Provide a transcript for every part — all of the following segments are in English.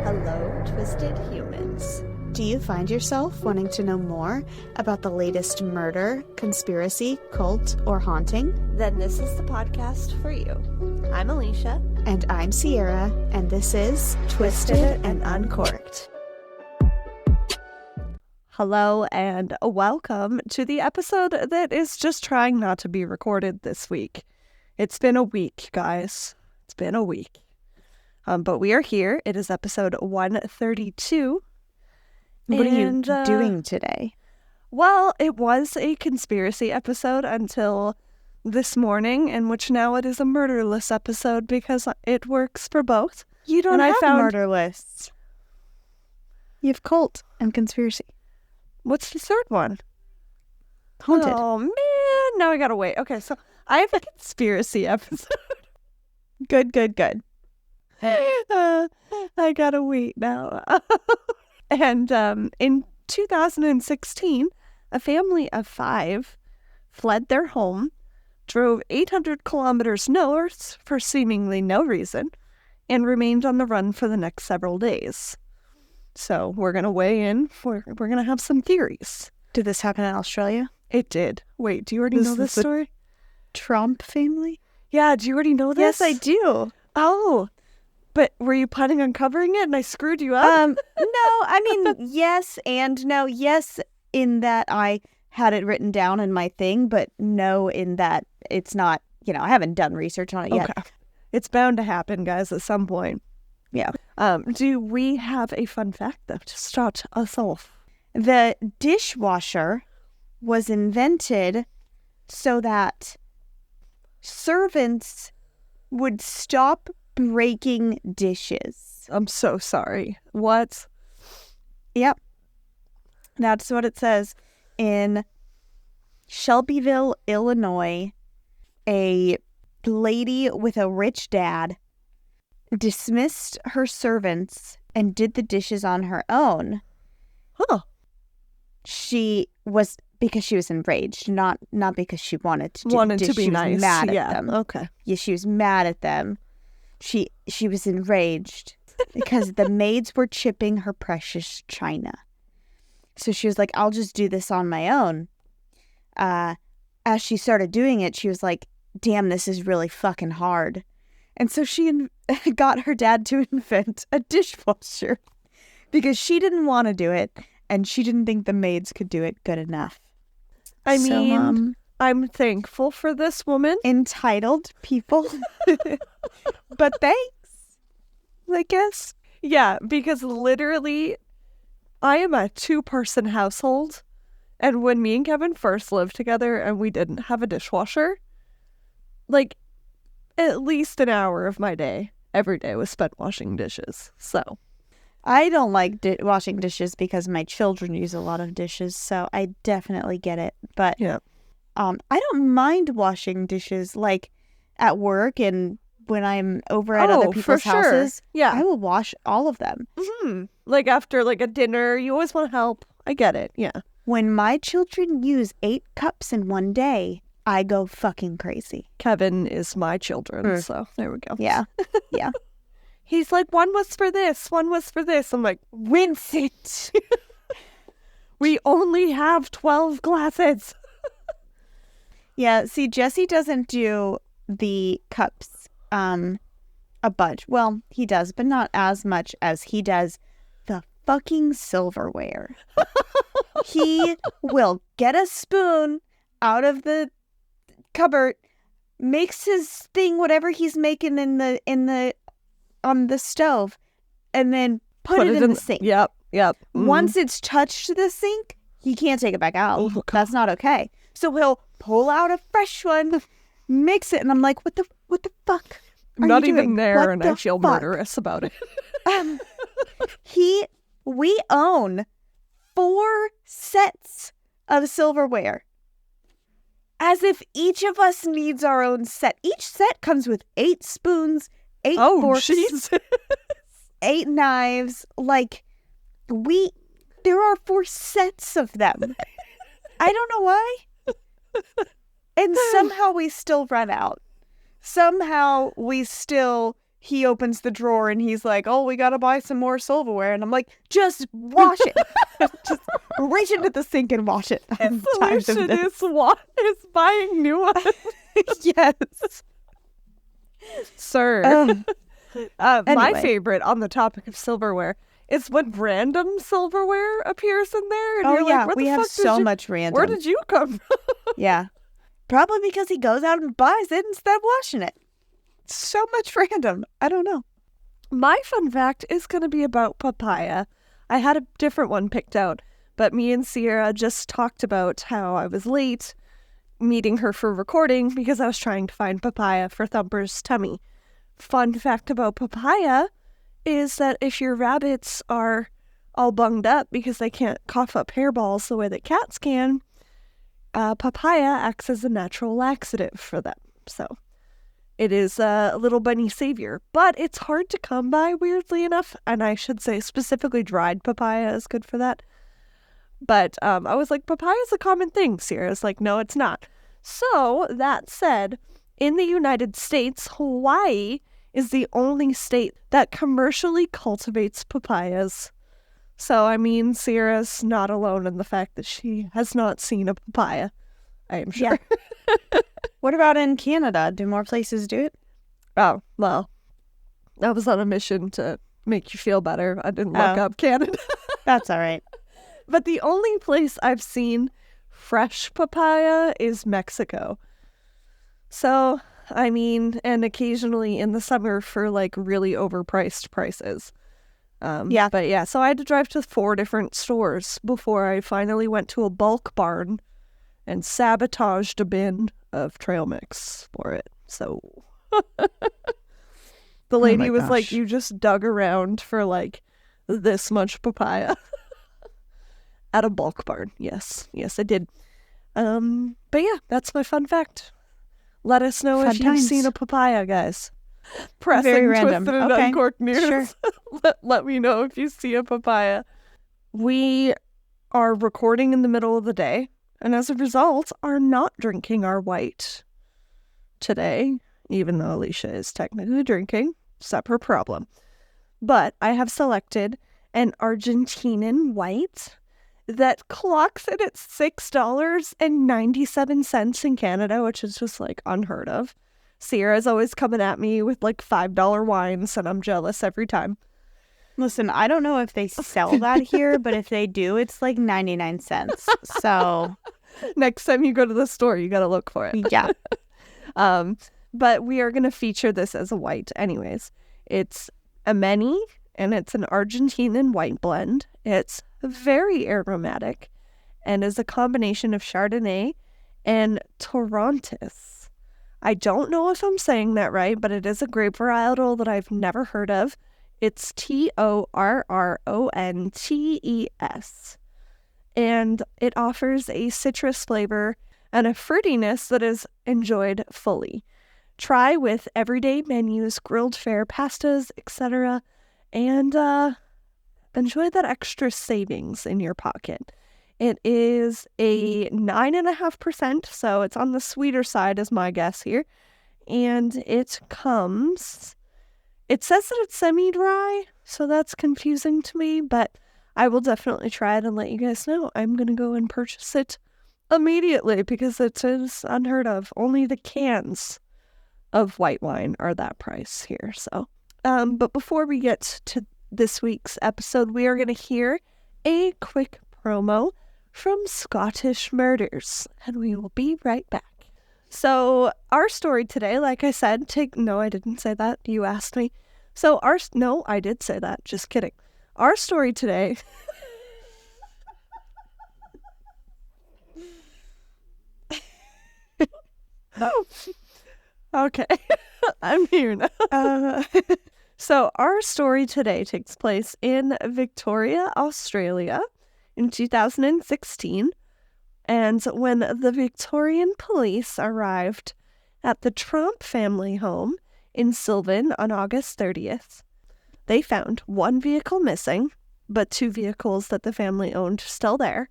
Hello, twisted humans. Do you find yourself wanting to know more about the latest murder, conspiracy, cult, or haunting? Then this is the podcast for you. I'm Alecia. And I'm Sierra, and this is Twisted and Uncorked. Hello and welcome to the episode that is just trying not to be recorded this week. It's been a week, guys. It's been a week. But we are here. It is episode 132. What are you doing today? Well, it was a conspiracy episode until this morning, in which now it is a murderless episode because it works for both. You don't have murder lists. You have cult and conspiracy. What's the third one? Haunted. Oh, man. Now I gotta wait. Okay, so I have a conspiracy episode. Good. I gotta wait now. And in 2016, a family of 5 fled their home, drove 800 kilometers north for seemingly no reason, and remained on the run for the next several days. So we're going to weigh in. We're going to have some theories. Did this happen in Australia? It did. Wait, do you already know this story? Tromp family? Yeah, do you already know this? Yes, I do. Oh, but were you planning on covering it and I screwed you up? No, I mean, yes and no. Yes, in that I had it written down in my thing, but no, in that it's not, I haven't done research on it yet. Okay. It's bound to happen, guys, at some point. Yeah. Do we have a fun fact, though, to start us off? The dishwasher was invented so that servants would stop breaking dishes. I'm so sorry. What? Yep. That's what it says. In Shelbyville, Illinois, a lady with a rich dad dismissed her servants and did the dishes on her own. Huh. Because she was enraged, not because she wanted to be nice. Was mad at them. Okay. Yeah, she was mad at them. She was enraged because the maids were chipping her precious china. So she was like, I'll just do this on my own. As she started doing it, she was like, damn, this is really fucking hard. And so she got her dad to invent a dishwasher because she didn't want to do it and she didn't think the maids could do it good enough. I mean, I'm thankful for this woman. Entitled people. But thanks, I guess. Yeah, because literally, I am a 2-person household. And when me and Kevin first lived together and we didn't have a dishwasher, like, at least an hour of my day, every day, was spent washing dishes. So I don't like washing dishes because my children use a lot of dishes, so I definitely get it. But yeah. I don't mind washing dishes, like at work and when I'm over at other people's houses. Yeah, I will wash all of them. Mm-hmm. Like after like a dinner, you always want to help. I get it. Yeah. When my children use 8 cups in one day, I go fucking crazy. Kevin is my children, so there we go. Yeah, yeah. He's like, one was for this, one was for this. I'm like, rinse it. We only have 12 glasses. Yeah, see, Jesse doesn't do the cups a bunch. Well, he does, but not as much as he does the fucking silverware. He will get a spoon out of the cupboard, makes his thing, whatever he's making on the stove, and then put it in the sink. Yep. Mm-hmm. Once it's touched the sink, he can't take it back out. Oh, that's not okay. So he'll pull out a fresh one, mix it, and I'm like, what the fuck? I'm not even there, and I feel murderous about it. We own 4 sets of silverware. As if each of us needs our own set. Each set comes with 8 spoons, 8 forks, Jesus. 8 knives. Like, There are 4 sets of them. I don't know why. And somehow we still run out. Somehow he opens the drawer and he's like, oh, we gotta buy some more silverware. And I'm like, just wash it. Just reach into the sink and wash it. The solution is buying new ones. Yes. Sir. Anyway. My favorite on the topic of silverware is when random silverware appears in there. And you're like, we have so much random. Where did you come from? Yeah. Probably because he goes out and buys it instead of washing it. So much random. I don't know. My fun fact is going to be about papaya. I had a different one picked out, but me and Sierra just talked about how I was late meeting her for recording because I was trying to find papaya for Thumper's tummy. Fun fact about papaya is that if your rabbits are all bunged up because they can't cough up hairballs the way that cats can, papaya acts as a natural laxative for them. So it is a little bunny savior, but it's hard to come by, weirdly enough. And I should say specifically dried papaya is good for that. But I was like, papaya is a common thing. Sierra's like, no, it's not. So that said, in the United States, Hawaii is the only state that commercially cultivates papayas. So, I mean, Sierra's not alone in the fact that she has not seen a papaya, I am sure. Yeah. What about in Canada? Do more places do it? Oh, well, I was on a mission to make you feel better. I didn't look up Canada. That's all right. But the only place I've seen fresh papaya is Mexico. So, I mean, and occasionally in the summer for like really overpriced prices. Yeah. But yeah, so I had to drive to 4 different stores before I finally went to a bulk barn and sabotaged a bin of trail mix for it. So the lady was like, you just dug around for like this much papaya at a bulk barn. Yes, I did. But yeah, that's my fun fact. Let us know if you've seen a papaya, guys. Pressing Very random. Twisted and Okay. Uncorked News. Sure. Let me know if you see a papaya. We are recording in the middle of the day, and as a result, are not drinking our white today, even though Alecia is technically drinking. Separate problem. But I have selected an Argentinian white that clocks it at $6.97 in Canada, which is just like unheard of. Sierra's always coming at me with like $5 wines, and I'm jealous every time. Listen, I don't know if they sell that here, but if they do, it's like 99 cents. So next time you go to the store, you got to look for it. Yeah. But we are going to feature this as a white anyways. It's a Meni, and it's an Argentinian white blend. It's very aromatic and is a combination of Chardonnay and Torrontés. I don't know if I'm saying that right, but it is a grape varietal that I've never heard of. It's Torrontes. And it offers a citrus flavor and a fruitiness that is enjoyed fully. Try with everyday menus, grilled fare, pastas, etc. And enjoy that extra savings in your pocket. It is a 9.5%, so it's on the sweeter side is my guess here. And it says that it's semi-dry, so that's confusing to me, but I will definitely try it and let you guys know. I'm going to go and purchase it immediately because it is unheard of. Only the cans of white wine are that price here. So, but before we get to this week's episode, we are going to hear a quick promo from Scottish Murders, and we will be right back. So our story today, like I said, no, I didn't say that. You asked me. So no, I did say that. Just kidding. Our story today. Okay, I'm here now. So our story today takes place in Victoria, Australia, in 2016, and when the Victorian police arrived at the Tromp family home in Sylvan on August 30th, they found one vehicle missing, but 2 vehicles that the family owned still there,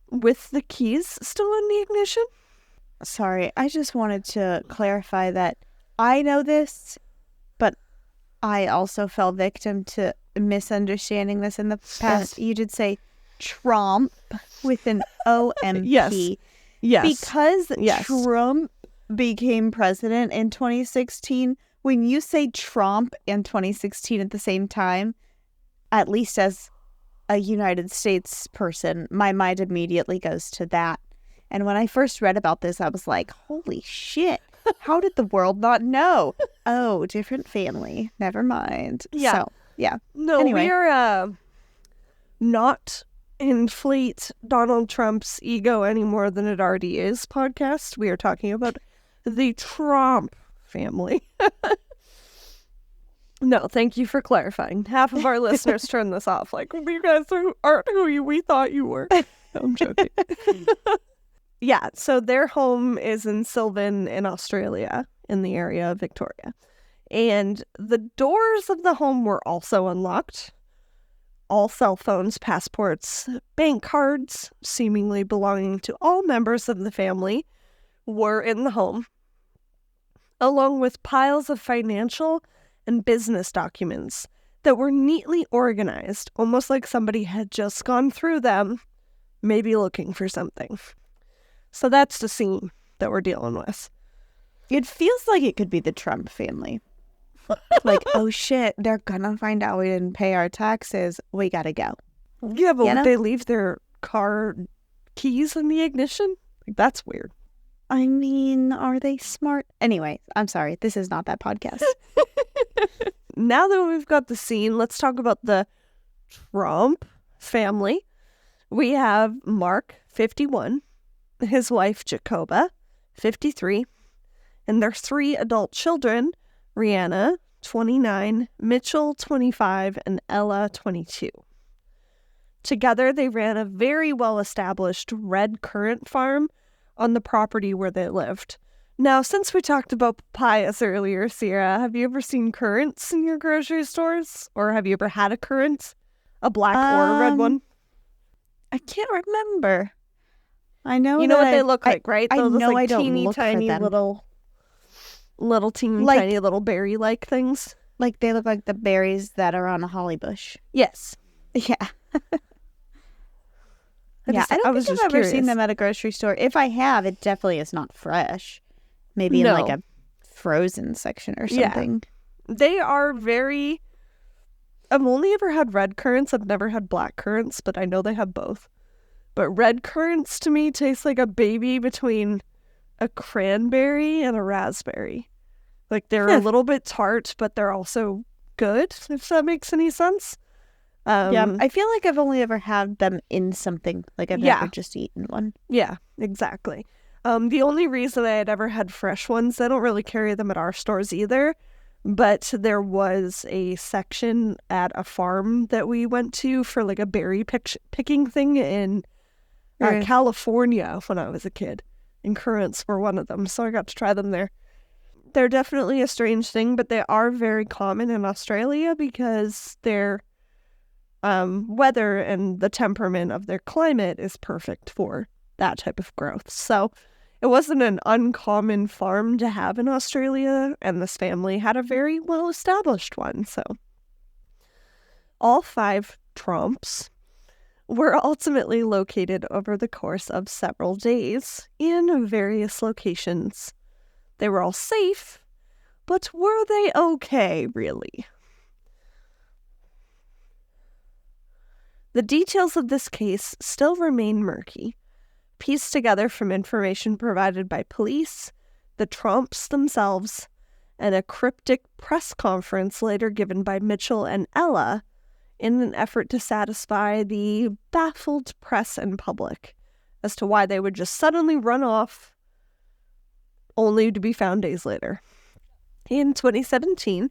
with the keys still in the ignition. Sorry, I just wanted to clarify that I know this, but I also fell victim to misunderstanding this in the past. You did say Tromp with an O-M-P. Yes. Because Trump became president in 2016, when you say Trump and 2016 at the same time, at least as a United States person, my mind immediately goes to that. And when I first read about this, I was like, holy shit, how did the world not know? Oh, different family. Never mind. Yeah. So, yeah. No, Anyway. we're not inflate Donald Trump's ego any more than it already is podcast. We are talking about the Tromp family. No, thank you for clarifying. Half of our listeners turn this off like, you guys aren't who we thought you were. No, I'm joking. Yeah, so their home is in Sylvan in Australia, in the area of Victoria. And the doors of the home were also unlocked. All cell phones, passports, bank cards, seemingly belonging to all members of the family, were in the home, along with piles of financial and business documents that were neatly organized, almost like somebody had just gone through them, maybe looking for something. So that's the scene that we're dealing with. It feels like it could be the Trump family. Like, oh shit, they're gonna find out we didn't pay our taxes. We gotta go. Yeah, but would they leave their car keys in the ignition? Like, that's weird. I mean, are they smart? Anyway, I'm sorry. This is not that podcast. Now that we've got the scene, let's talk about the Tromp family. We have Mark, 51, his wife, Jacoba, 53, and their 3 adult children, Rihanna, 29, Mitchell, 25, and Ella, 22. Together, they ran a very well-established red currant farm on the property where they lived. Now, since we talked about papayas earlier, Sierra, have you ever seen currants in your grocery stores? Or have you ever had a currant? A black or a red one? I can't remember. I know you know what they look like, right? I Those know like I don't teeny look tiny for them. little teeny Like- tiny little berry-like things. Like they look like the berries that are on a holly bush. Yes. Yeah. I don't think I've ever seen them at a grocery store. If I have, it definitely is not fresh. Maybe in like a frozen section or something. Yeah. They are very... I've only ever had red currants. I've never had black currants, but I know they have both. But red currants to me taste like a baby between a cranberry and a raspberry. Like they're a little bit tart, but they're also good, if that makes any sense. Yeah, I feel like I've only ever had them in something. Like I've never just eaten one. Yeah, exactly. The only reason I had ever had fresh ones, they don't really carry them at our stores either, but there was a section at a farm that we went to for like a berry picking thing in California when I was a kid, and currants were one of them, so I got to try them there. They're definitely a strange thing, but they are very common in Australia because their weather and the temperament of their climate is perfect for that type of growth. So it wasn't an uncommon farm to have in Australia, and this family had a very well-established one. So all 5 Tromps were ultimately located over the course of several days in various locations. They were all safe, but were they okay, really? The details of this case still remain murky, pieced together from information provided by police, the Tromps themselves, and a cryptic press conference later given by Mitchell and Ella in an effort to satisfy the baffled press and public as to why they would just suddenly run off only to be found days later. In 2017,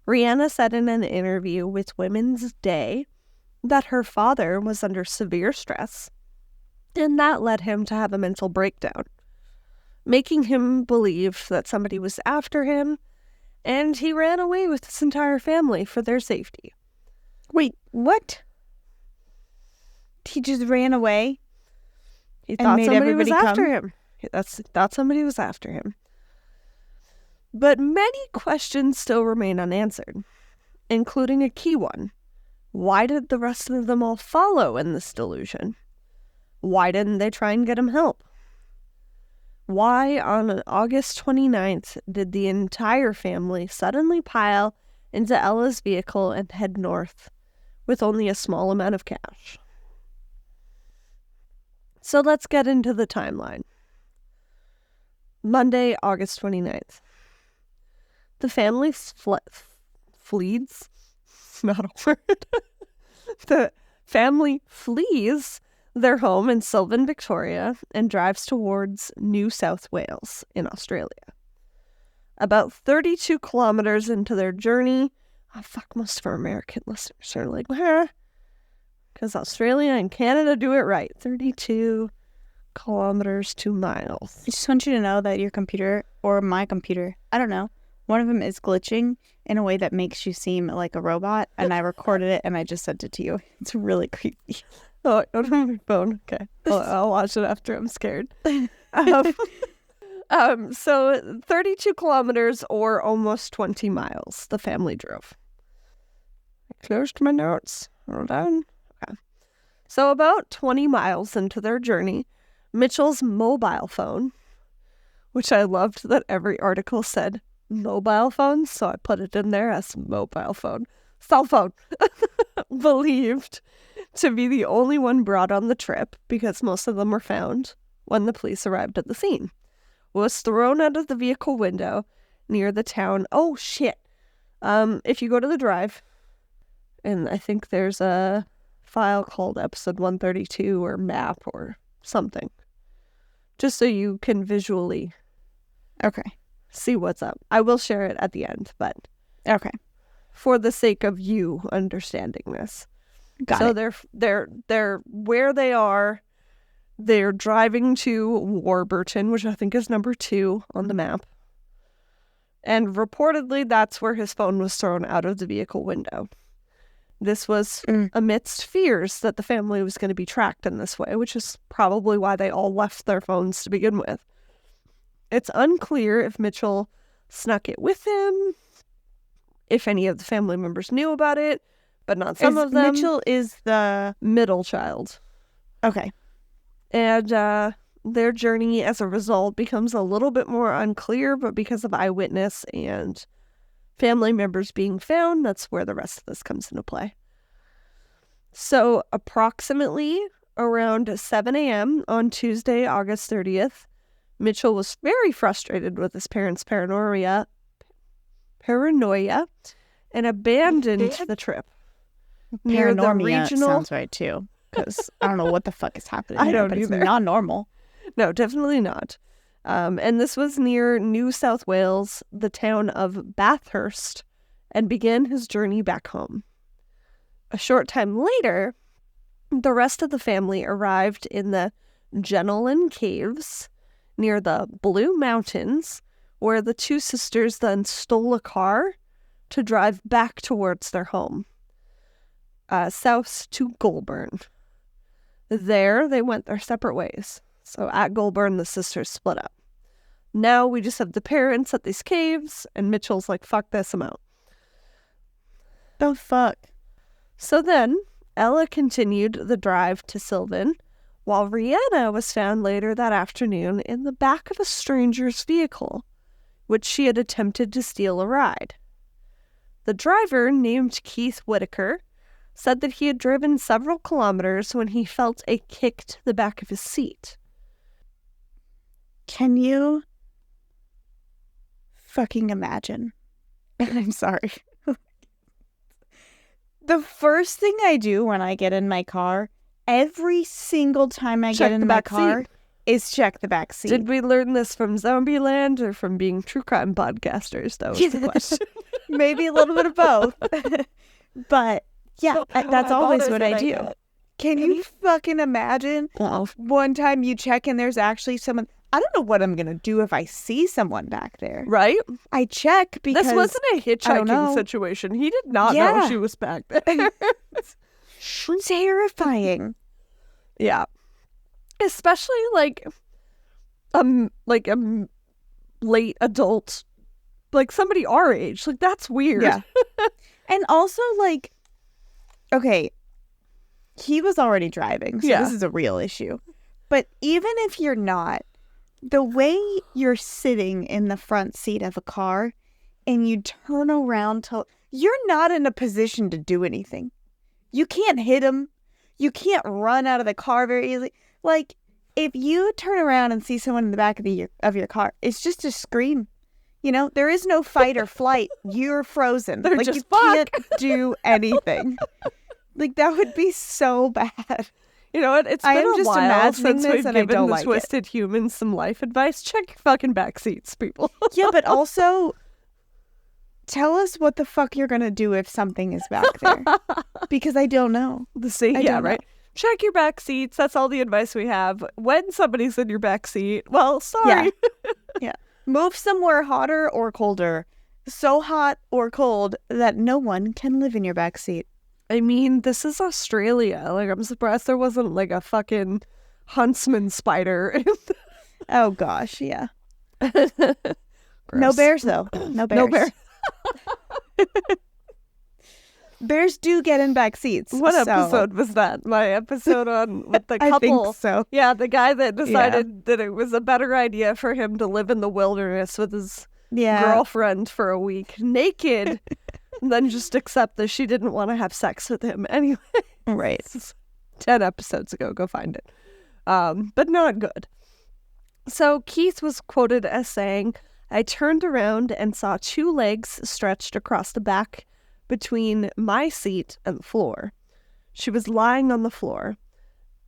Rihanna said in an interview with Women's Day that her father was under severe stress, and that led him to have a mental breakdown, making him believe that somebody was after him and he ran away with his entire family for their safety. Wait, what? He just ran away? He And thought made somebody was everybody after come? him. Thought somebody was after him. But many questions still remain unanswered, including a key one. Why did the rest of them all follow in this delusion? Why didn't they try and get him help? Why, on August 29th, did the entire family suddenly pile into Ella's vehicle and head north with only a small amount of cash? So let's get into the timeline. Monday, August 29th. The family flees. Not a word. The family flees their home in Sylvan, Victoria, and drives towards New South Wales in Australia. About 32 kilometers into their journey, most of our American listeners are like, because Australia and Canada do it right. 32 kilometers to miles. I just want you to know that your computer, or my computer, I don't know, one of them is glitching in a way that makes you seem like a robot, and I recorded it and I just sent it to you. It's really creepy. Oh, I don't have my phone. Okay. I'll watch it after I'm scared. So 32 kilometers or almost 20 miles the family drove. I closed my notes. Hold on. Okay. So about 20 miles into their journey, Mitchell's mobile phone, which I loved that every article said mobile phone, so I put it in there as mobile phone. Cell phone. Believed to be the only one brought on the trip, because most of them were found when the police arrived at the scene, was thrown out of the vehicle window near the town. Oh, shit. If you go to the drive, and I think there's a file called episode 132 or map or something, just so you can visually see what's up. I will share it at the end, but for the sake of you understanding this. So they're where they are. They're driving to Warburton, which I think is number 2 on the map. And reportedly, that's where his phone was thrown out of the vehicle window. This was amidst fears that the family was going to be tracked in this way, which is probably why they all left their phones to begin with. It's unclear if Mitchell snuck it with him, if any of the family members knew about it, but not some of them. Mitchell is the middle child. Okay. And their journey as a result becomes a little bit more unclear, but because of eyewitness and family members being found, that's where the rest of this comes into play. So approximately around 7 a.m. on Tuesday, August 30th, Mitchell was very frustrated with his parents' paranoia and abandoned the trip. Near the regional... sounds right too, because I don't know what the fuck is happening. I don't but either. It's not normal. No, definitely not. And this was near New South Wales, the town of Bathurst, and began his journey back home. A short time later, the rest of the family arrived in the Jenolan Caves near the Blue Mountains, where the 2 sisters then stole a car to drive back towards their home, south to Goulburn. There, they went their separate ways. So at Goulburn, the sisters split up. Now we just have the parents at these caves, and Mitchell's like, fuck this, I'm out. The fuck? So then, Ella continued the drive to Sylvan, while Rihanna was found later that afternoon in the back of a stranger's vehicle, which she had attempted to steal a ride. The driver, named Keith Whitaker, said that he had driven several kilometers when he felt a kick to the back of his seat. Can you fucking imagine? I'm sorry. The first thing I do when I get in my car, every single time I get in my car, is check the back seat. Did we learn this from Zombieland or from being true crime podcasters? That was the question. Maybe a little bit of both. But yeah, that's always what I do. Can you fucking imagine? One time you check and there's actually someone. I don't know what I'm going to do if I see someone back there. Right? I check because... This wasn't a hitchhiking situation. He did not know she was back there. Terrifying. Yeah. Especially like a late adult, like somebody our age. Like, that's weird. Yeah. And also, like, okay, he was already driving, so this is a real issue. But even if you're not, the way you're sitting in the front seat of a car and you turn around you're not in a position to do anything. You can't hit him. You can't run out of the car very easily. Like, if you turn around and see someone in the back of your car, it's just a scream. You know, there is no fight or flight. You're frozen. They're like, just you can't do anything. Like, that would be so bad. You know what? It's been a while since we've given the Twisted Humans some life advice. Check your fucking back seats, people. Yeah, but also, tell us what the fuck you're going to do if something is back there. Because I don't know. Right? Check your back seats. That's all the advice we have. When somebody's in your back seat, well, sorry. Yeah. Move somewhere hotter or colder. So hot or cold that no one can live in your back seat. I mean, this is Australia. Like, I'm surprised there wasn't like a fucking huntsman spider. Oh gosh, yeah. No bears though. No bears. No bear. Bears do get in back seats. What episode was that? My episode with the couple. I think so. Yeah, the guy that decided that it was a better idea for him to live in the wilderness with his girlfriend for a week, naked, and then just accept that she didn't want to have sex with him anyway. Right. 10 episodes ago. Go find it. But not good. So Keith was quoted as saying, "I turned around and saw two legs stretched across the back between my seat and the floor. She was lying on the floor.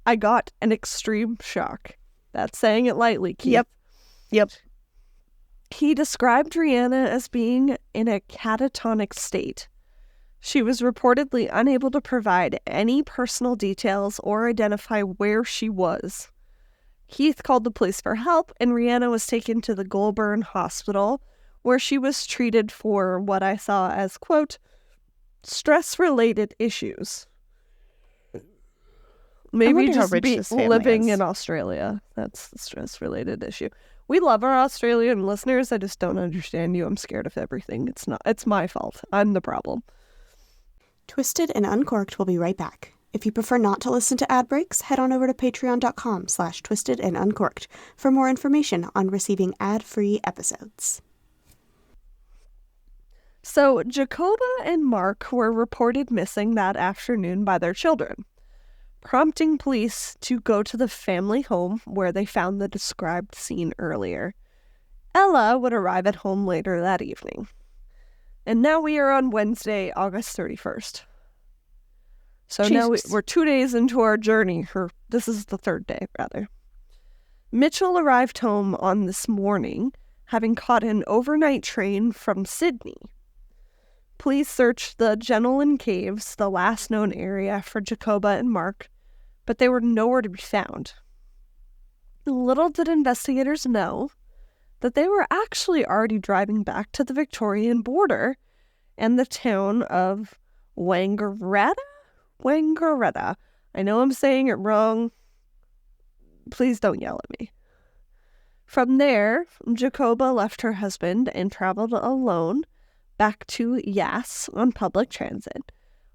I got an extreme shock." That's saying it lightly, Keith. Yep. He described Rihanna as being in a catatonic state. She was reportedly unable to provide any personal details or identify where she was. Keith called the police for help, and Rihanna was taken to the Goulburn Hospital, where she was treated for what I saw as, quote, stress-related issues. Maybe just living in Australia. That's the stress-related issue. We love our Australian listeners. I just don't understand you. I'm scared of everything. It's my fault. I'm the problem. Twisted and Uncorked will be right back. If you prefer not to listen to ad breaks, head on over to patreon.com/twistedanduncorked for more information on receiving ad-free episodes. So, Jacoba and Mark were reported missing that afternoon by their children, prompting police to go to the family home where they found the described scene earlier. Ella would arrive at home later that evening. And now we are on Wednesday, August 31st. So now we're 2 days into our journey. This is the third day, rather. Mitchell arrived home on this morning, having caught an overnight train from Sydney. Police searched the Jenolan Caves, the last known area for Jacoba and Mark, but they were nowhere to be found. Little did investigators know that they were actually already driving back to the Victorian border and the town of Wangaratta? Wangaratta. I know I'm saying it wrong. Please don't yell at me. From there, Jacoba left her husband and traveled alone back to Yass on public transit,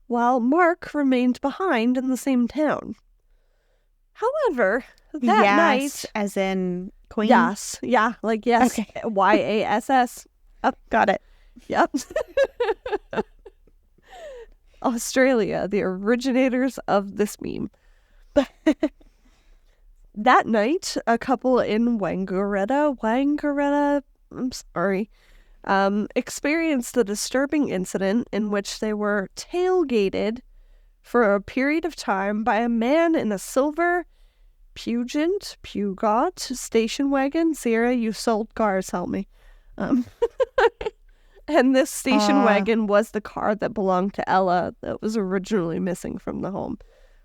while Mark remained behind in the same town. However, that night... as in queen? Yass. Yeah, like yes. Okay. Yass. Oh, got it. Yep. Australia, the originators of this meme. That night, a couple in Wangaratta, I'm sorry, experienced a disturbing incident in which they were tailgated for a period of time by a man in a silver Peugeot station wagon. Sierra, you sold cars, help me. And this station wagon was the car that belonged to Ella that was originally missing from the home.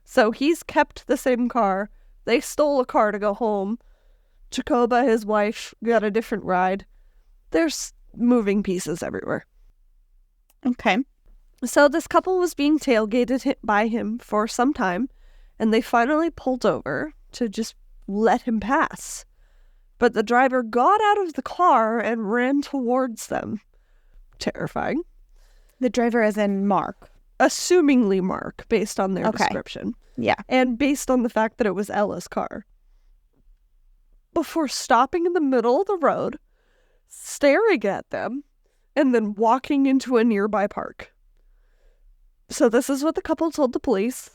So he's kept the same car. They stole a car to go home. Jacoba, his wife, got a different ride. There's moving pieces everywhere. Okay. So this couple was being tailgated by him for some time, and they finally pulled over to just let him pass. But the driver got out of the car and ran towards them. Terrifying. The driver as in Mark. Assumingly Mark, based on their description. Yeah. And based on the fact that it was Ella's car. Before stopping in the middle of the road, staring at them, and then walking into a nearby park. So this is what the couple told the police.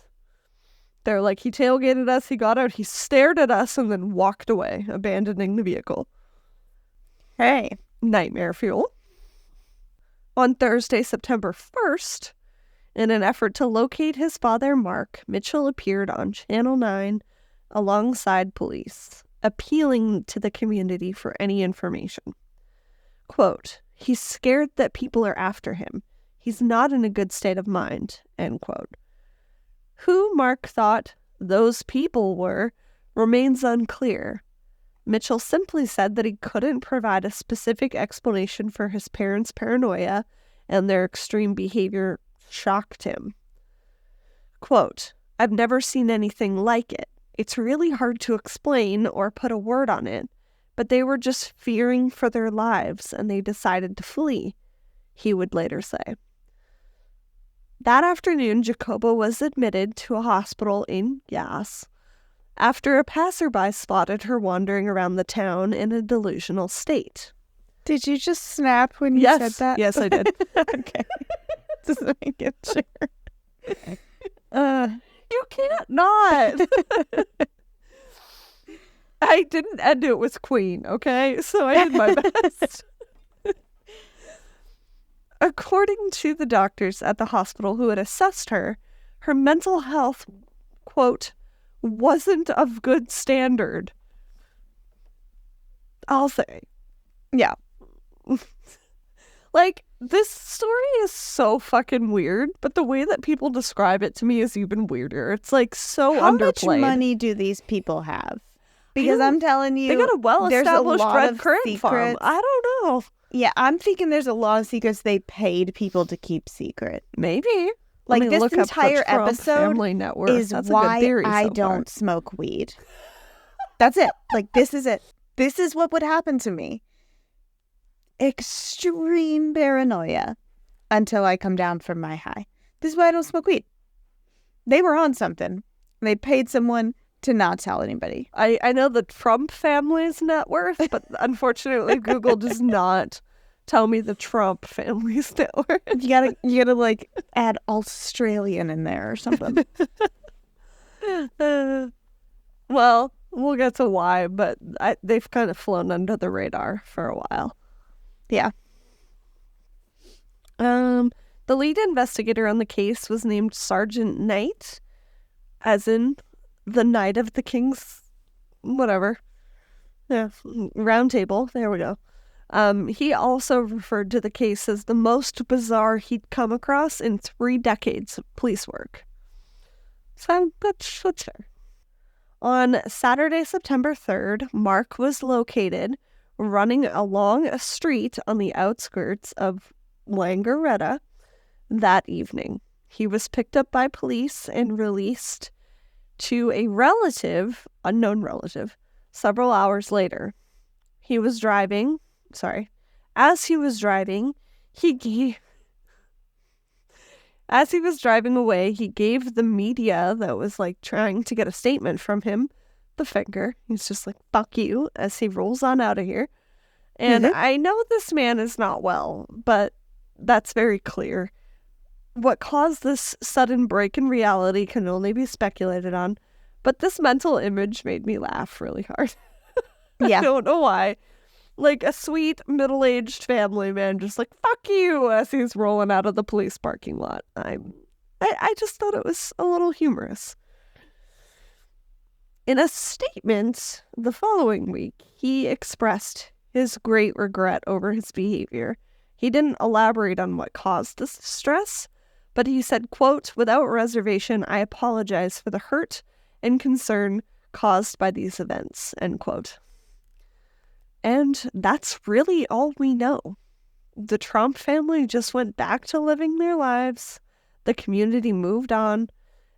They're like, he tailgated us, he got out, he stared at us, and then walked away, abandoning the vehicle. Hey. Nightmare fuel. On Thursday, September 1st, in an effort to locate his father, Mark, Mitchell appeared on Channel 9 alongside police, appealing to the community for any information. Quote, he's scared that people are after him. He's not in a good state of mind, end quote. Who Mark thought those people were remains unclear. Mitchell simply said that he couldn't provide a specific explanation for his parents' paranoia, and their extreme behavior shocked him. Quote, I've never seen anything like it. It's really hard to explain or put a word on it, but they were just fearing for their lives and they decided to flee, he would later say. That afternoon, Jacoba was admitted to a hospital in Yass after a passerby spotted her wandering around the town in a delusional state. Did you just snap when you said that? Yes, I did. Okay. Just make it sure. You can't not. I didn't end it with Queen, okay? So I did my best. According to the doctors at the hospital who had assessed her, her mental health, quote, wasn't of good standard. I'll say. Yeah. Like, this story is so fucking weird, but the way that people describe it to me is even weirder. It's like so underplayed. How much money do these people have? Because I'm telling you, they got a well-established red currant secrets. farm. I don't know. Yeah, I'm thinking there's a lot of secrets they paid people to keep secret. Maybe. Like, Let me this look up the entire Trump episode family net worth. is That's a why good theory I so far. don't smoke weed. That's it. Like, this is it. This is what would happen to me. Extreme paranoia until I come down from my high. This is why I don't smoke weed. They were on something. They paid someone to not tell anybody. I know the Trump family's net worth, but unfortunately Google does not tell me the Trump family's net worth. You gotta like add Australian in there or something. Well, we'll get to why, but they've kind of flown under the radar for a while. Yeah. The lead investigator on the case was named Sergeant Knight, as in the Knight of the King's whatever. Yeah, round table. There we go. He also referred to the case as the most bizarre he'd come across in 3 decades of police work. So that's fair. On Saturday, September 3rd, Mark was located running along a street on the outskirts of Wangaratta that evening. He was picked up by police and released to a unknown relative, several hours later. As he was driving, away, he gave the media that was like trying to get a statement from him the finger. He's just like, fuck you, as he rolls on out of here. And I know this man is not well, but that's very clear. What caused this sudden break in reality can only be speculated on, but this mental image made me laugh really hard. Yeah. I don't know why. Like a sweet middle-aged family man just like, fuck you, as he's rolling out of the police parking lot. I just thought it was a little humorous. In a statement the following week, he expressed his great regret over his behavior. He didn't elaborate on what caused this distress, but he said, quote, without reservation, I apologize for the hurt and concern caused by these events, end quote. And that's really all we know. The Tromp family just went back to living their lives, the community moved on,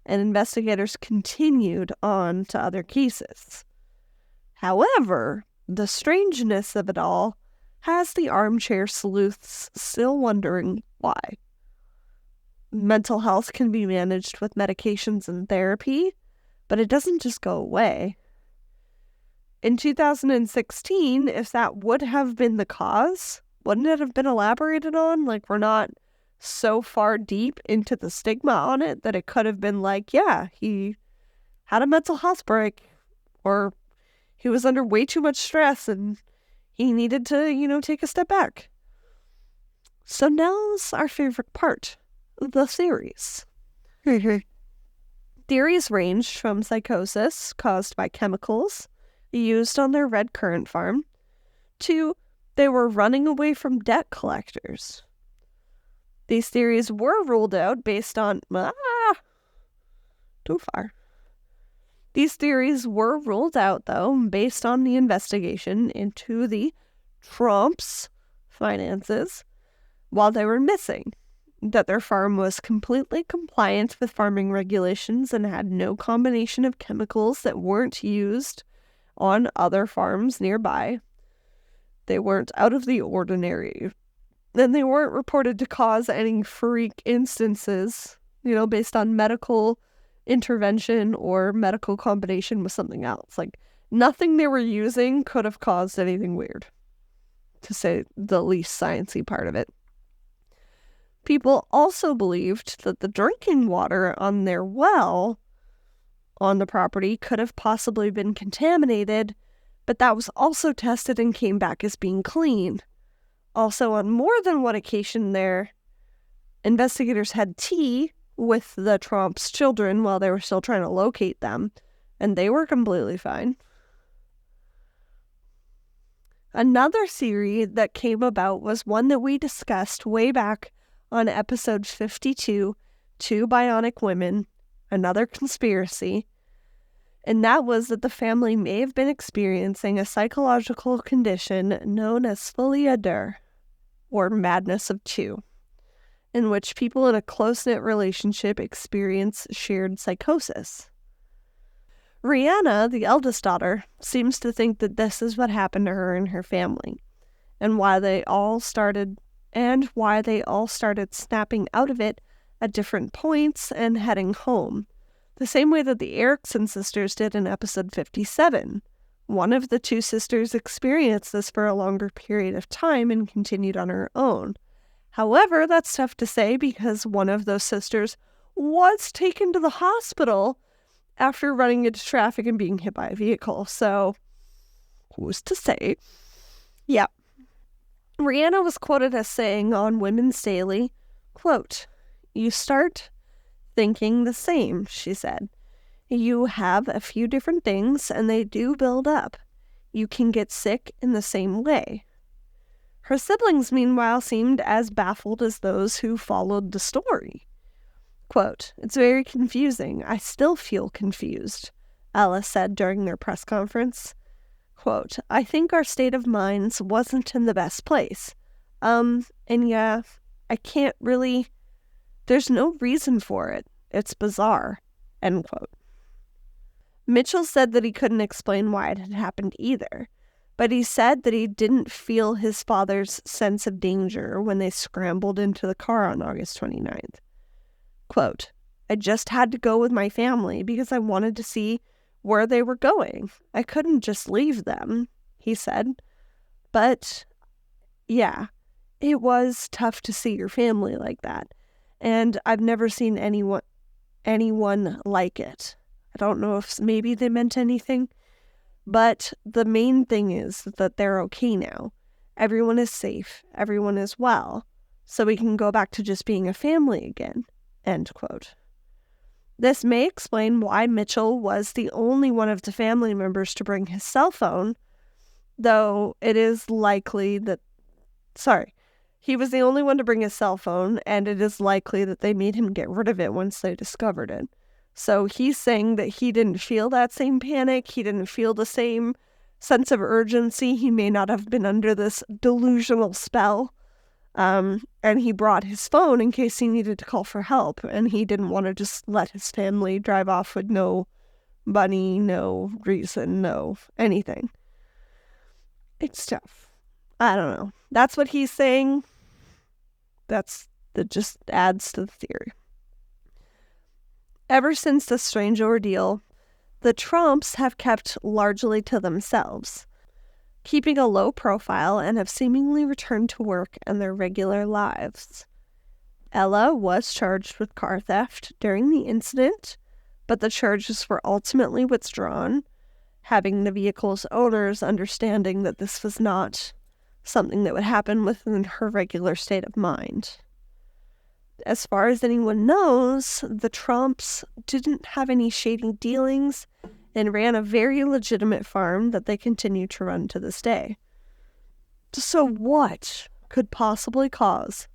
and investigators continued on to other cases. However, the strangeness of it all has the armchair sleuths still wondering why. Mental health can be managed with medications and therapy, but it doesn't just go away. In 2016, if that would have been the cause, wouldn't it have been elaborated on? Like, we're not so far deep into the stigma on it that it could have been like, yeah, he had a mental health break, or he was under way too much stress and he needed to, take a step back. So now's our favorite part, the theories. Theories ranged from psychosis caused by chemicals used on their red currant farm to they were running away from debt collectors. These theories were ruled out based on... too far. These theories were ruled out, though, based on the investigation into the Tromp's finances while they were missing, that their farm was completely compliant with farming regulations and had no combination of chemicals that weren't used on other farms nearby. They weren't out of the ordinary. Then they weren't reported to cause any freak instances, based on medical intervention or medical combination with something else. Like, nothing they were using could have caused anything weird, to say the least sciencey part of it. People also believed that the drinking water on their well on the property could have possibly been contaminated, but that was also tested and came back as being clean. Also, on more than one occasion there, investigators had tea with the Tromp's children while they were still trying to locate them, and they were completely fine. Another theory that came about was one that we discussed way back on episode 52, Two Bionic Women, Another Conspiracy, and that was that the family may have been experiencing a psychological condition known as folie à deux, or madness of two, in which people in a close-knit relationship experience shared psychosis. Rihanna, the eldest daughter, seems to think that this is what happened to her and her family, and why they all started snapping out of it at different points and heading home, the same way that the Erickson sisters did in episode 57. One of the two sisters experienced this for a longer period of time and continued on her own. However, that's tough to say because one of those sisters was taken to the hospital after running into traffic and being hit by a vehicle. So, who's to say? Yeah. Rihanna was quoted as saying on Women's Daily, quote, "You start thinking the same," she said. "You have a few different things and they do build up. You can get sick in the same way." Her siblings, meanwhile, seemed as baffled as those who followed the story. Quote, "It's very confusing. I still feel confused," Ella said during their press conference. Quote, "I think our state of minds wasn't in the best place. And yeah, I can't really, there's no reason for it. It's bizarre," end quote. Mitchell said that he couldn't explain why it had happened either, but he said that he didn't feel his father's sense of danger when they scrambled into the car on August 29th. Quote, "I just had to go with my family because I wanted to see where they were going. I couldn't just leave them," he said. But, yeah, it was tough to see your family like that, and I've never seen anyone like it. I don't know if maybe they meant anything, but the main thing is that they're okay now. Everyone is safe. Everyone is well. So we can go back to just being a family again. End quote. This may explain why Mitchell was the only one of the family members to bring his cell phone, though it is likely that... he was the only one to bring his cell phone, and it is likely that they made him get rid of it once they discovered it. So he's saying that he didn't feel that same panic, he didn't feel the same sense of urgency. He may not have been under this delusional spell. And he brought his phone in case he needed to call for help. And he didn't want to just let his family drive off with no money, no reason, no anything. It's tough. I don't know. That's what he's saying. That just adds to the theory. Ever since the strange ordeal, the Tromps have kept largely to themselves, keeping a low profile, and have seemingly returned to work and their regular lives. Ella was charged with car theft during the incident, but the charges were ultimately withdrawn, having the vehicle's owners understanding that this was not something that would happen within her regular state of mind. As far as anyone knows, the Tromps didn't have any shady dealings and ran a very legitimate farm that they continue to run to this day. So what could possibly cause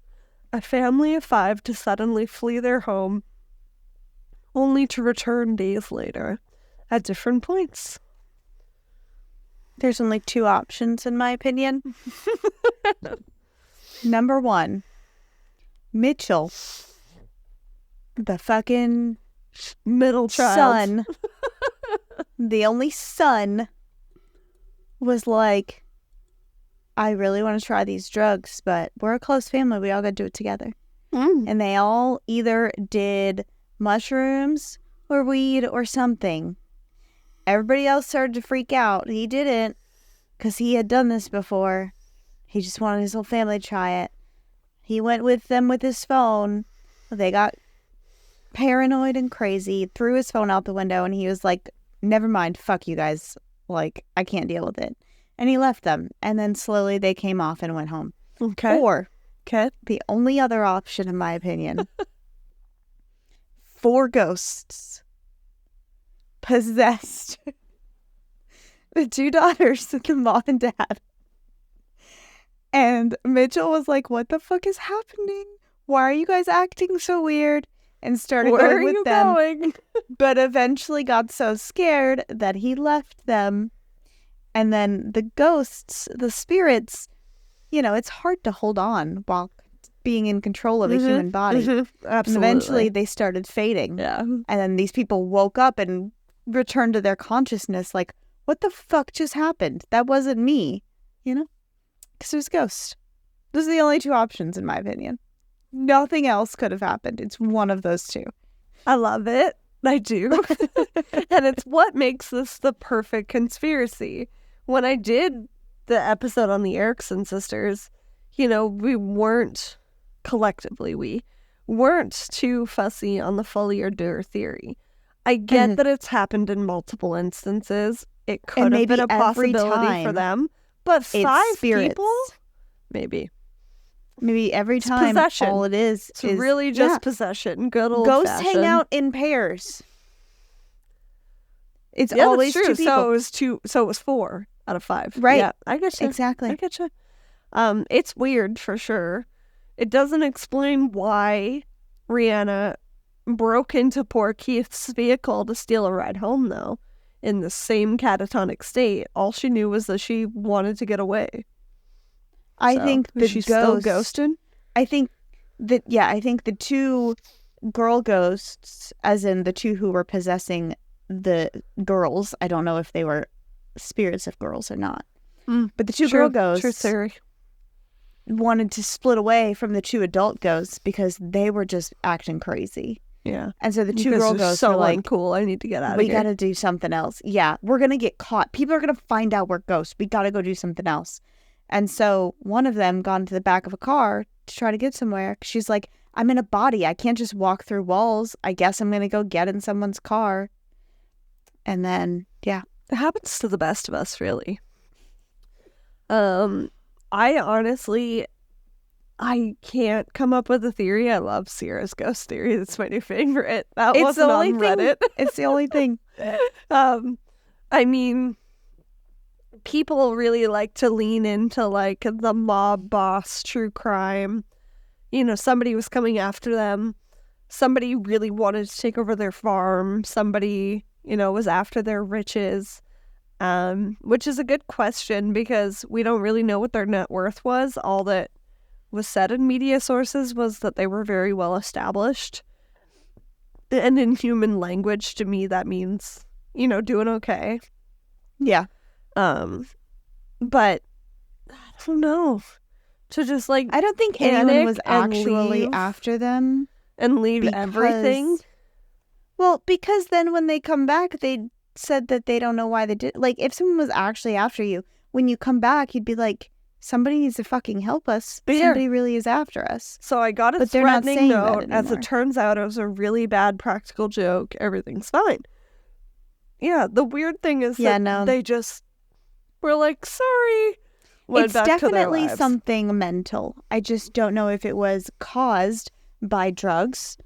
a family of 5 to suddenly flee their home, only to return days later at different points? There's only 2 options, in my opinion. Number 1, Mitchell, the fucking Middle child. son, the only son, was like, I really want to try these drugs, but we're a close family. We all got to do it together. And they all either did mushrooms or weed or something. Everybody else started to freak out. He didn't, because he had done this before. He just wanted his whole family to try it. He went with them with his phone. They got paranoid and crazy, threw his phone out the window, and he was like, never mind, fuck you guys. Like, I can't deal with it. And he left them. And then slowly they came off and went home. Okay. Or, Okay. the only other option, in my opinion, 4 ghosts possessed the 2 daughters, the mom and dad. And Mitchell was like, what the fuck is happening? Why are you guys acting so weird? And started going with them. But eventually got so scared that he left them. And then the ghosts, the spirits, it's hard to hold on while being in control of a human body. Absolutely. And eventually they started fading. Yeah. And then these people woke up and returned to their consciousness like, what the fuck just happened? That wasn't me. Because it was ghosts. Those are the only 2 options, in my opinion. Nothing else could have happened. It's one of those 2. I love it. I do. And it's what makes this the perfect conspiracy. When I did the episode on the Erickson sisters, we weren't, collectively, we weren't too fussy on the Follier-Durr theory. I get that it's happened in multiple instances. It could have been a possibility for them. But 5 people? Maybe every time possession. All it is really just possession. Good old ghosts fashioned. hang out in pairs. It's Yeah, always that's true. 2 people. So it was 4 out of 5. Right. Yeah, I get you. Exactly. I get you. It's weird for sure. It doesn't explain why Rihanna broke into poor Keith's vehicle to steal a ride home, though. In the same catatonic state, all she knew was that she wanted to get away. I think the she's ghost, still ghosting. I think the 2 girl ghosts, as in the 2 who were possessing the girls. I don't know if they were spirits of girls or not. But the 2 girl ghosts wanted to split away from the 2 adult ghosts because they were just acting crazy. Yeah. And so the 2 girl ghosts so were like, cool. I need to get out of we here. got to do something else. Yeah, we're going to get caught. People are going to find out we're ghosts. We got to go do something else. And so one of them got into the back of a car to try to get somewhere. She's like, I'm in a body. I can't just walk through walls. I guess I'm going to go get in someone's car. And then, yeah. It happens to the best of us, really. I honestly, I can't come up with a theory. I love Sierra's ghost theory. That's my new favorite. That It's wasn't the only on thing. Reddit. It's the only thing. I mean, people really like to lean into like the mob boss true crime. Somebody was coming after them. Somebody really wanted to take over their farm. Somebody, was after their riches. which is a good question because we don't really know what their net worth was. All that was said in media sources was that they were very well established. And in human language, to me, that means, doing okay. Yeah. But I don't know. To just I don't think anyone was actually after them. And leave everything. Well, because then when they come back, they said that they don't know why they did. Like, if someone was actually after you, when you come back, you'd be like, somebody needs to fucking help us. Somebody really is after us. So I got a threatening note. As it turns out, it was a really bad practical joke. Everything's fine. Yeah, the weird thing is that they just were like, sorry. It's definitely something mental. I just don't know if it was caused by drugs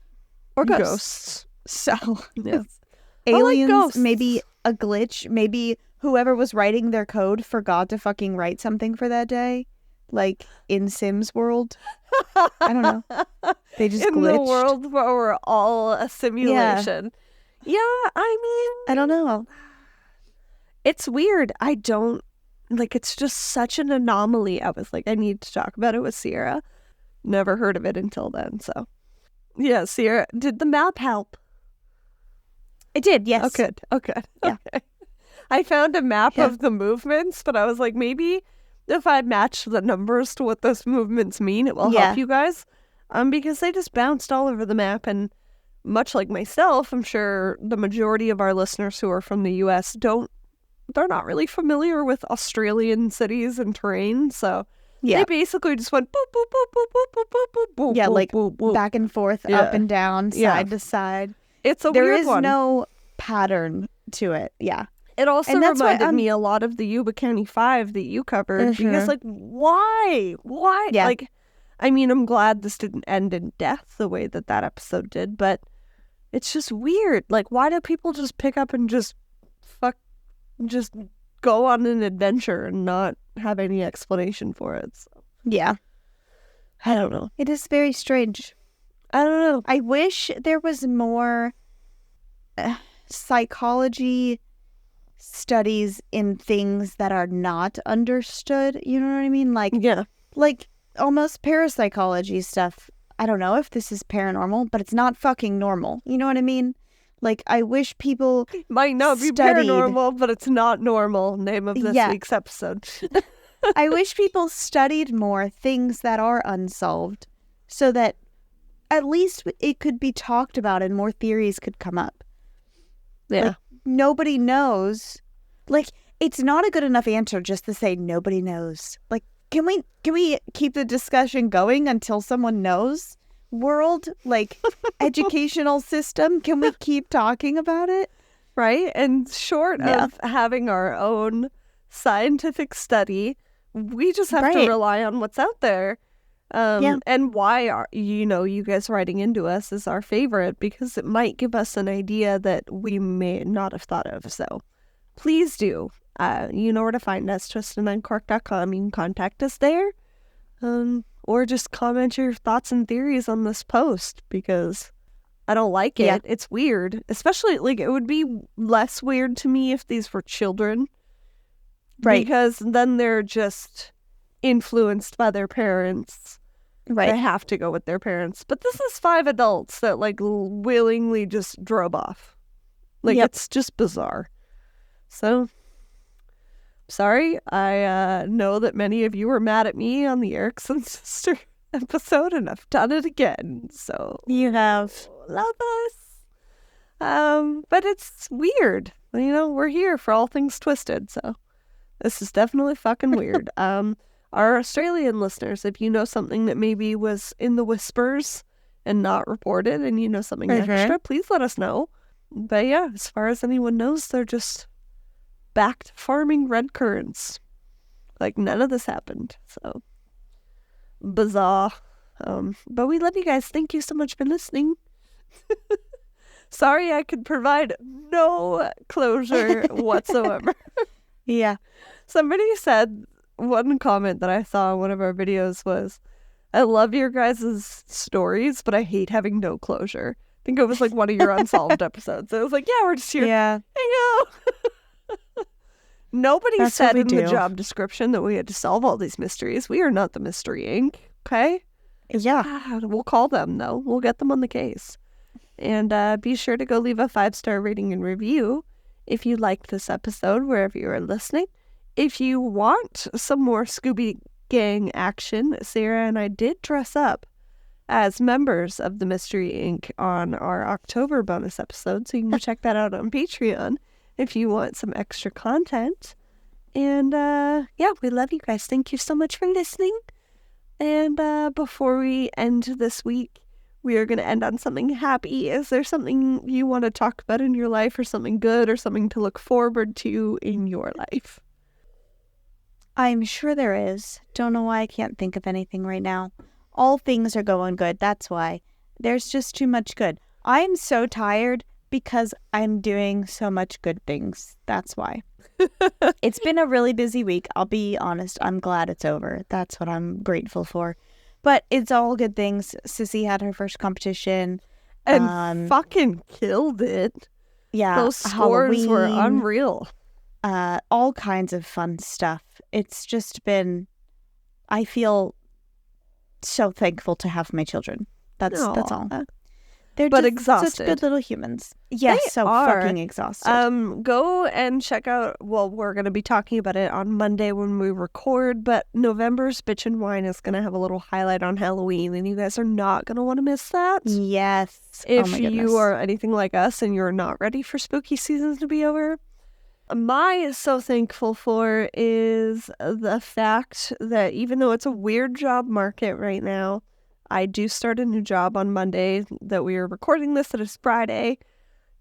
or ghosts. So, yes. Aliens, maybe a glitch, maybe whoever was writing their code forgot to fucking write something for that day, like in Sims World. I don't know. They just glitched. In the world where we're all a simulation. Yeah, I mean, I don't know. It's weird. It's just such an anomaly. I was like, I need to talk about it with Sierra. Never heard of it until then, so. Yeah, Sierra, did the map help? It did, yes. Oh, good. Yeah. Okay. I found a map of the movements, but I was like, maybe if I match the numbers to what those movements mean, it will help you guys. Because they just bounced all over the map, and much like myself, I'm sure the majority of our listeners who are from the U.S. they're not really familiar with Australian cities and terrain, so they basically just went boop, boop, boop, boop, boop, boop, boop, boop, boop, yeah, boop, like boop, boop. Back and forth, up and down, side to side. It's a weird one. There is no pattern to it, yeah. It also reminded me a lot of the Yuba County 5 that you covered, because, like, why? Why? Yeah. Like, I mean, I'm glad this didn't end in death the way that episode did, but it's just weird. Like, why do people just pick up and just go on an adventure and not have any explanation for it? So. Yeah. I don't know. It is very strange. I don't know. I wish there was more psychology studies in things that are not understood. You know what I mean? Like, like almost parapsychology stuff. I don't know if this is paranormal, but it's not fucking normal. You know what I mean? Like, I wish people might not be paranormal, but it's not normal. Name of this week's episode. I wish people studied more things that are unsolved so that at least it could be talked about and more theories could come up. Yeah. Like, nobody knows. Like, it's not a good enough answer just to say nobody knows. Like, can we keep the discussion going until someone knows? World, like, educational system, can we keep talking about it? Right? And short of having our own scientific study, we just have to rely on what's out there. And why are you guys writing into us is our favorite, because it might give us an idea that we may not have thought of. So please do. You know where to find us, twistedanduncorked.com. You can contact us there. Or just comment your thoughts and theories on this post, because I don't like it. It's weird. Especially, like, it would be less weird to me if these were children. Right. Because then they're just influenced by their parents. Right. They have to go with their parents. But this is 5 adults that, like, willingly just drove off. Like, it's just bizarre. So, sorry. I know that many of you were mad at me on the Erickson sister episode, and I've done it again. So you have. Love us. But it's weird. We're here for all things twisted, so this is definitely fucking weird. Our Australian listeners, if you know something that maybe was in the whispers and not reported, and you know something extra, please let us know. But yeah, as far as anyone knows, they're just back to farming red currants. Like, none of this happened. So bizarre. But we love you guys. Thank you so much for listening. Sorry I could provide no closure whatsoever. Yeah. Somebody said, one comment that I saw in one of our videos was, I love your guys' stories, but I hate having no closure. I think it was like one of your unsolved episodes. It was like, yeah, we're just here. Yeah. I know. Nobody That's said what we in the do. job description that we had to solve all these mysteries. We are not the Mystery Inc., okay? Yeah. We'll call them, though. We'll get them on the case. And be sure to go leave a 5-star rating and review if you liked this episode, wherever you are listening. If you want some more Scooby Gang action, Sarah and I did dress up as members of the Mystery Inc. on our October bonus episode, so you can check that out on Patreon if you want some extra content. And yeah, we love you guys. Thank you so much for listening. And before we end this week, we are going to end on something happy. Is there something you want to talk about in your life, or something good, or something to look forward to in your life? I'm sure there is. Don't know why I can't think of anything right now. All things are going good. That's why. There's just too much good. I'm so tired because I'm doing so much good things. That's why. It's been a really busy week. I'll be honest. I'm glad it's over. That's what I'm grateful for. But it's all good things. Sissy had her first competition. And fucking killed it. Yeah. Those scores were Halloween, unreal. all kinds of fun stuff. It's just been, I feel so thankful to have my children. That's all. They're But just exhausted. such good little humans. Yes, They so are. fucking exhausted. Go and check out, well, we're going to be talking about it on Monday when we record, but November's Bitch and Wine is going to have a little highlight on Halloween, and you guys are not going to want to miss that. Yes. If oh my goodness. you are anything like us and you're not ready for spooky seasons to be over, my so thankful for is the fact that even though it's a weird job market right now, I do start a new job on Monday that we are recording this. It is Friday.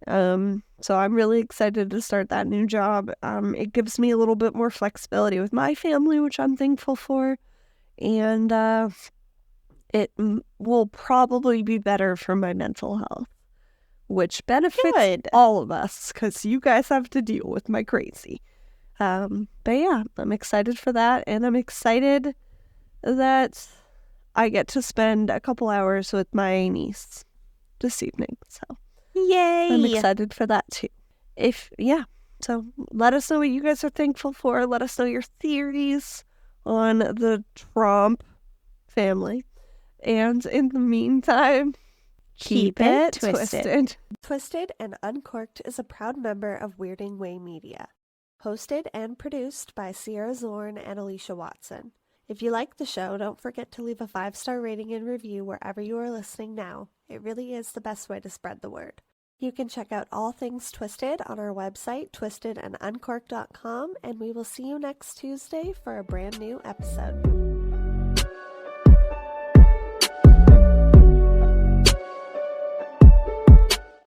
So I'm really excited to start that new job. It gives me a little bit more flexibility with my family, which I'm thankful for. And it will probably be better for my mental health, which benefits Good. all of us because you guys have to deal with my crazy. But yeah, I'm excited for that. And I'm excited that I get to spend a couple hours with my niece this evening. So Yay. I'm excited for that too. So let us know what you guys are thankful for. Let us know your theories on the Tromp family. And in the meantime, Keep it twisted. Twisted and Uncorked is a proud member of Weirding Way Media. Hosted and produced by Sierra Zorn and Alecia Watson. If you like the show, don't forget to leave a 5-star rating and review wherever you are listening now. It really is the best way to spread the word. You can check out all things Twisted on our website, twistedanduncorked.com, and we will see you next Tuesday for a brand new episode.